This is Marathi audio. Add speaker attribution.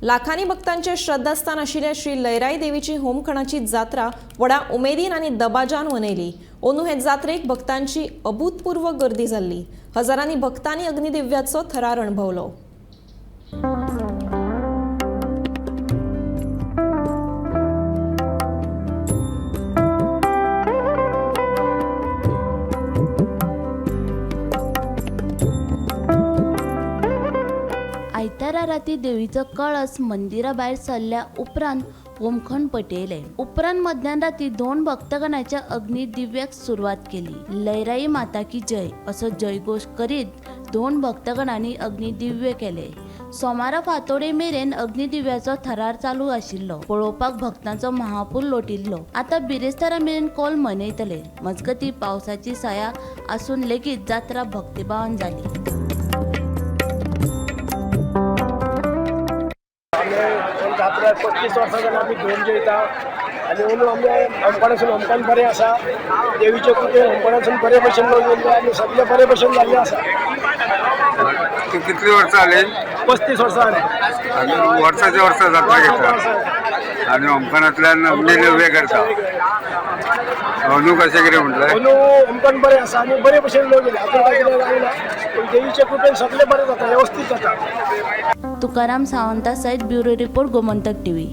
Speaker 1: लाखांनी भक्तांचे श्रद्धास्थान आशिल्ल्या श्री लयराई देवीची होमखणाची जात्रा व्हडा उमेदीन आनी दबाजान मनयली। अंदू हे जात्रेक भक्तांची अभूतपूर्व गर्दी जाल्ली। हजारांनी भक्तांनी अग्निदिव्याचो थरार अणभवलो।
Speaker 2: आयतारा राती देवीचो कळस मंदिरा भायर सरल्या उपरांत होमखण पेटयले। उपरांत मध्यान राती 2 भक्तगणाच्या अग्नी दिव्याक सुरवात केली। लयराई माता की जय असो जयघोष करीत 2 भक्तगणांनी अग्नी दिव्य केले। सोमारा फातोडे मेरेन अग्निदिव्याचो थरार चालू आशिल्लो। पळोवपाक भक्तांचो महापूर लोटिल्लो। आता बिरेस्तारा मेरेन कॉल मनयतले। मजगती पावसाची साया आसून लेगीत जात्रा भक्तिभावान जाली।
Speaker 3: जात्रा 35 वर्सां जाल्यार आमी घेवन जेयता आनी अंदू आमी होमखणासून होमखण बरें आसा। देवीचे कृपेन होमखणासून बरे भशेन लोक येयले आनी सगळे बरे भशेन जाल्ले आसा।
Speaker 4: तू कितली वर्सां जाली?
Speaker 3: 35 वर्सां जाली।
Speaker 4: आनी वर्साच्या वर्सा जात्रा घेता आनी होमखणांतल्यान नवे करता। अंदू कशें कितें म्हटलें?
Speaker 3: अंदू होमखण बरें आसा आनी बरे भशेन लोक येयले। हातून कांय कितें जायना, पूण देवीचे कृपेन सगळे बरें जाता, वेवस्थीत जाता।
Speaker 2: तुकाराम सावंता सयत ब्युरो रिपोर्ट गोमंतक टीव्ही।